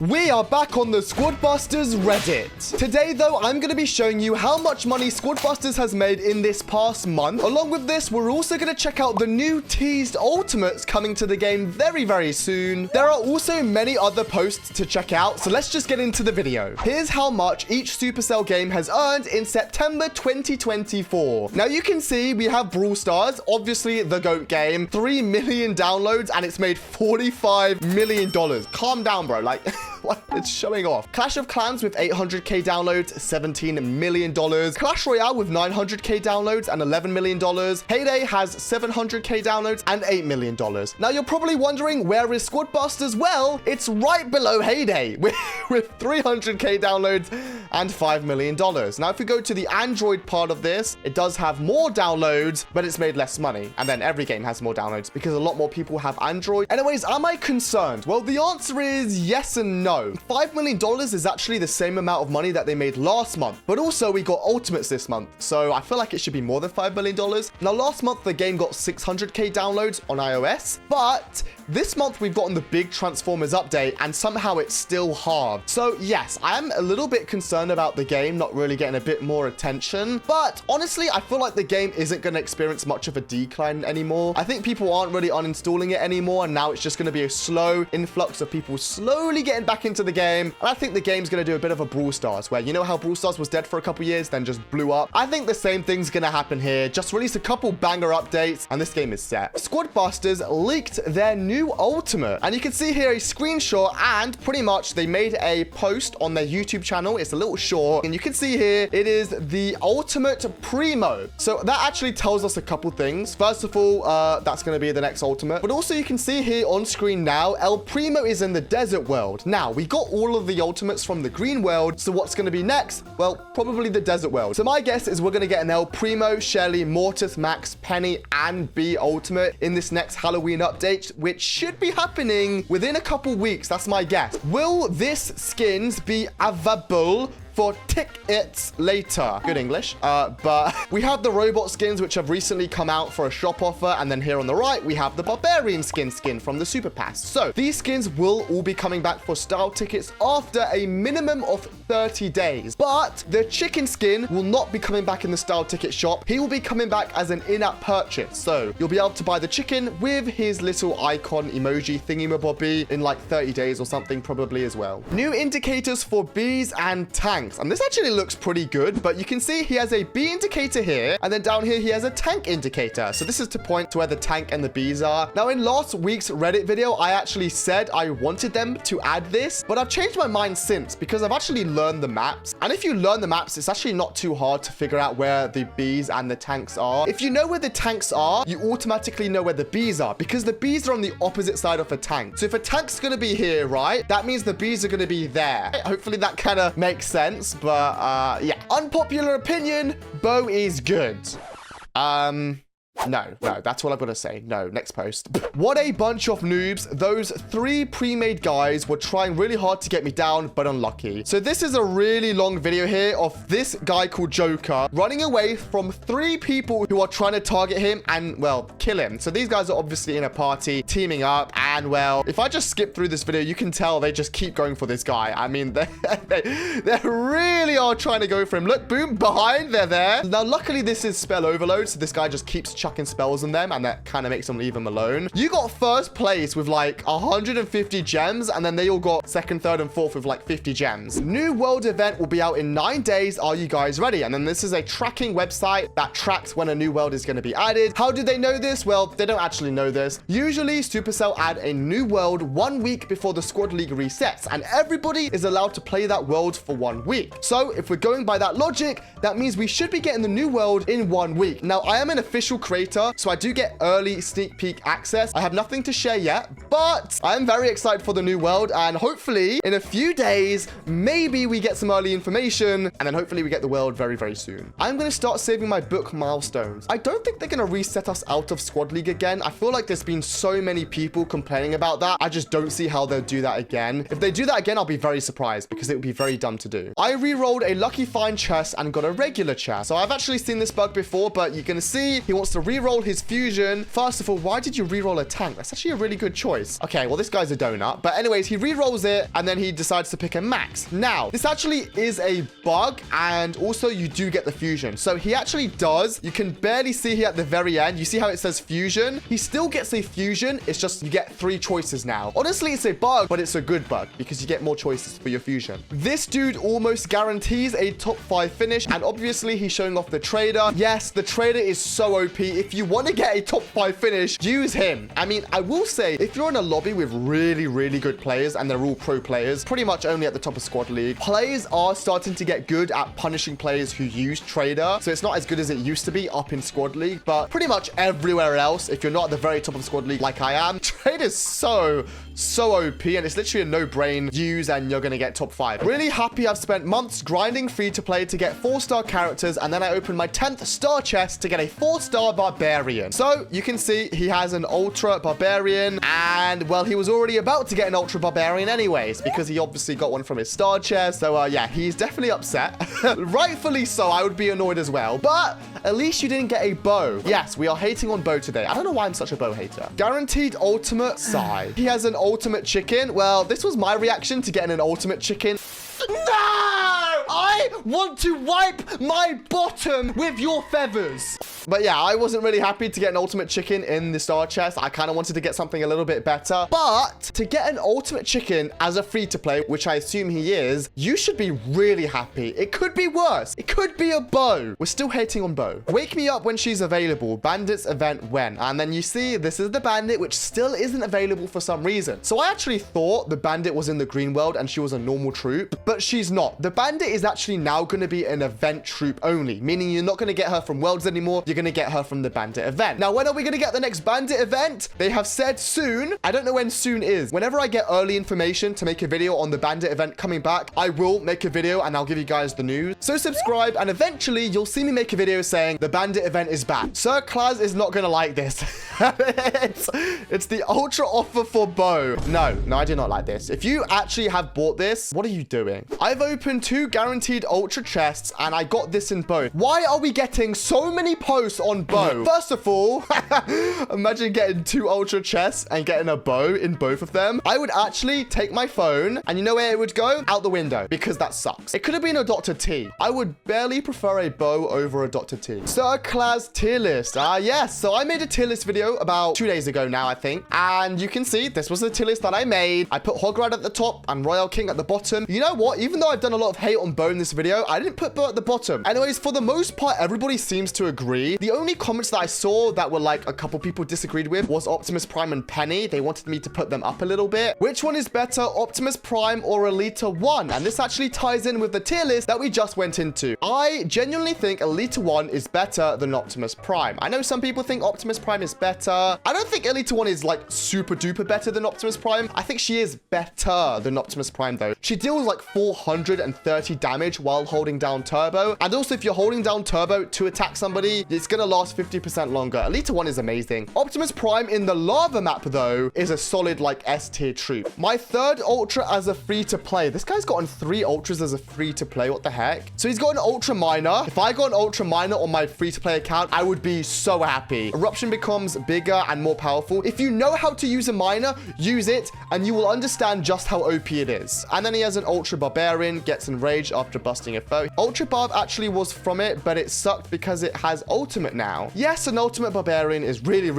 We are back on the Squadbusters Reddit. Today, though, I'm going to be showing you how much money Squadbusters has made in this past month. Along with this, we're also going to check out the new teased ultimates coming to the game very, very soon. There are also many other posts to check out, so let's just get into the video. Here's how much each Supercell game has earned in September 2024. Now, you can see we have Brawl Stars, obviously the GOAT game, 3 million downloads, and it's made $45 million. Calm down, bro. Like... What? It's showing off. Clash of Clans with 800k downloads, $17 million. Clash Royale with 900k downloads and $11 million. Heyday has 700k downloads and $8 million. Now, you're probably wondering, where is Squadbusters? Well, it's right below Heyday with 300k downloads and $5 million. Now, if we go to the Android part of this, it does have more downloads, but it's made less money. And then every game has more downloads because a lot more people have Android. Anyways, am I concerned? Well, the answer is yes and no. $5 million is actually the same amount of money that they made last month, but also we got ultimates this month, so I feel like it should be more than $5 million. Now, last month the game got 600k downloads on iOS, but this month we've gotten the big Transformers update and somehow it's still halved. So yes, I am a little bit concerned about the game not really getting a bit more attention, but honestly, I feel like the game isn't going to experience much of a decline anymore. I think people aren't really uninstalling it anymore, and now it's just going to be a slow influx of people slowly getting back into the game. And I think the game's going to do a bit of a Brawl Stars, where you know how Brawl Stars was dead for a couple years, then just blew up. I think the same thing's going to happen here. Just release a couple banger updates and this game is set. Squadbusters leaked their new ultimate, and you can see here a screenshot, and pretty much they made a post on their YouTube channel. It's a little short, and you can see here it is the ultimate primo. So that actually tells us a couple things. First of all, that's going to be the next ultimate, but also you can see here on screen now, El Primo is in the desert world. Now, we got all of the ultimates from the green world, so what's going to be next? Well, probably the desert world. So my guess is we're going to get an El Primo, Shelly, Mortis, Max, Penny, and B ultimate in this next Halloween update, which should be happening within a couple weeks. That's my guess. Will this skins be available for tickets later? Good English. But we have the robot skins, which have recently come out for a shop offer. And then here on the right, we have the Barbarian skin from the Super Pass. So these skins will all be coming back for style tickets after a minimum of 30 days. But the chicken skin will not be coming back in the style ticket shop. He will be coming back as an in-app purchase. So you'll be able to buy the chicken with his little icon emoji thingy-mabobby in like 30 days or something probably as well. New indicators for bees and tanks. And this actually looks pretty good, but you can see he has a bee indicator here, and then down here he has a tank indicator. So this is to point to where the tank and the bees are. Now, in last week's Reddit video, I actually said I wanted them to add this, but I've changed my mind since because I've actually learned the maps. And if you learn the maps, it's actually not too hard to figure out where the bees and the tanks are. If you know where the tanks are, you automatically know where the bees are because the bees are on the opposite side of a tank. So if a tank's going to be here, right, that means the bees are going to be there. Hopefully that kind of makes sense. But yeah, unpopular opinion, Bo is good. No, that's what I'm gonna say. No, next post. What a bunch of noobs. Those 3 pre-made guys were trying really hard to get me down, but unlucky. So this is a really long video here of this guy called Joker running away from 3 people who are trying to target him and, well, kill him. So these guys are obviously in a party, teaming up, and, well, if I just skip through this video, you can tell they just keep going for this guy. I mean, they really are trying to go for him. Look, boom, behind, they're there. Now, luckily, this is spell overload, so this guy just keeps chucking spells on them, and that kind of makes them leave them alone. You got first place with like 150 gems, and then they all got second, third, and fourth with like 50 gems. New world event will be out in 9 days. Are you guys ready? And then this is a tracking website that tracks when a new world is going to be added. How do they know this? Well, they don't actually know this. Usually, Supercell add a new world 1 week before the squad league resets, and everybody is allowed to play that world for 1 week. So if we're going by that logic, that means we should be getting the new world in 1 week. Now, I am an official creator, so I do get early sneak peek access. I have nothing to share yet, but I am very excited for the new world, and hopefully in a few days, maybe we get some early information, and then hopefully we get the world very, very soon. I'm going to start saving my book milestones. I don't think they're going to reset us out of Squad League again. I feel like there's been so many people complaining about that. I just don't see how they'll do that again. If they do that again, I'll be very surprised because it would be very dumb to do. I re-rolled a lucky find chest and got a regular chest. So I've actually seen this bug before, but you're going to see he wants to re-roll his fusion. First of all, why did you re-roll a tank? That's actually a really good choice. Okay, well, this guy's a donut. But anyways, he re-rolls it, and then he decides to pick a max. Now, this actually is a bug, and also you do get the fusion. So he actually does. You can barely see here at the very end. You see how it says fusion? He still gets a fusion. It's just you get 3 choices now. Honestly, it's a bug, but it's a good bug because you get more choices for your fusion. This dude almost guarantees a top 5 finish, and obviously he's showing off the trader. Yes, the trader is so OP. If you want to get a top 5 finish, use him. I mean, I will say, if you're in a lobby with really, really good players and they're all pro players, pretty much only at the top of squad league, players are starting to get good at punishing players who use trader. So it's not as good as it used to be up in squad league, but pretty much everywhere else, if you're not at the very top of squad league like I am, trader's so OP, and it's literally a no-brain use, and you're gonna get top 5. Really happy I've spent months grinding free to play to get 4-star characters, and then I opened my 10th star chest to get a 4-star Barbarian. So you can see he has an Ultra Barbarian, and well, he was already about to get an Ultra Barbarian anyways, because he obviously got one from his star chest. So yeah, he's definitely upset. Rightfully so. I would be annoyed as well, but at least you didn't get a bow. Yes, we are hating on bow today. I don't know why I'm such a bow hater. Guaranteed ultimate sigh. He has an ultimate chicken. Well, this was my reaction to getting an ultimate chicken. No! I want to wipe my bottom with your feathers. But yeah, I wasn't really happy to get an ultimate chicken in the star chest. I kind of wanted to get something a little bit better. But to get an ultimate chicken as a free-to-play, which I assume he is, you should be really happy. It could be worse. It could be a bow. We're still hating on bow. Wake me up when she's available. Bandit's event when. And then you see, this is the bandit, which still isn't available for some reason. So I actually thought the bandit was in the green world and she was a normal troop, but she's not. The bandit is actually now going to be an event troop only, meaning you're not going to get her from worlds anymore. You're going to get her from the bandit event. Now, when are we going to get the next bandit event? They have said soon. I don't know when soon is. Whenever I get early information to make a video on the bandit event coming back, I will make a video and I'll give you guys the news. So subscribe, and eventually you'll see me make a video saying the bandit event is back. Sir Claz is not going to like this. it's the ultra offer for bow. No, I do not like this. If you actually have bought this, what are you doing? I've opened 2 guaranteed ultra chests and I got this in both. Why are we getting so many posts on bow? First of all, imagine getting 2 ultra chests and getting a bow in both of them. I would actually take my phone, and you know where it would go? Out the window, because that sucks. It could have been a Dr. T. I would barely prefer a bow over a Dr. T. Sir Claz tier list. Yes. So I made a tier list video about 2 days ago now, I think. And you can see this was the tier list that I made. I put Hograd at the top and Royal King at the bottom. You know what? Even though I've done a lot of hate on bow in this video, I didn't put bow at the bottom. Anyways, for the most part, everybody seems to agree. The only comments that I saw that were like a couple people disagreed with was Optimus Prime and Penny. They wanted me to put them up a little bit. Which one is better, Optimus Prime or Elita 1? And this actually ties in with the tier list that we just went into. I genuinely think Elita 1 is better than Optimus Prime. I know some people think Optimus Prime is better. I don't think Elita 1 is like super duper better than Optimus Prime. I think she is better than Optimus Prime though. She deals like 430 damage while holding down turbo. And also if you're holding down turbo to attack somebody, it's gonna last 50% longer. Elita 1 is amazing. Optimus Prime in the lava map though is a solid like S tier troop. My 3rd ultra as a free to play. This guy's gotten 3 ultras as a free to play. What the heck? So he's got an ultra miner. If I got an ultra miner on my free to play account, I would be so happy. Eruption becomes bigger and more powerful. If you know how to use a miner, use it and you will understand just how OP it is. And then he has an ultra barbarian, gets enraged after busting a foe. Ultra barb actually was from it, but it sucked because it has ultimate now. Yes, an ultimate barbarian is really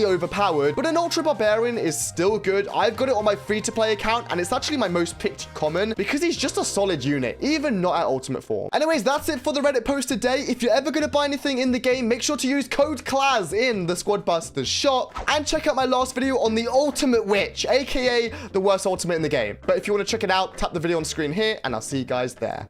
overpowered, but an ultra barbarian is still good. I've got it on my free to play account and it's actually my most picked common because he's just a solid unit, even not at ultimate form. Anyways, that's it for the Reddit post today. If you're ever going to buy anything in the game, make sure to use code Claz in the Squad Busters shop and check out my last video on the ultimate witch, aka the worst ultimate in the game. But if you want to check it out, tap the video on screen here and I'll see you guys there.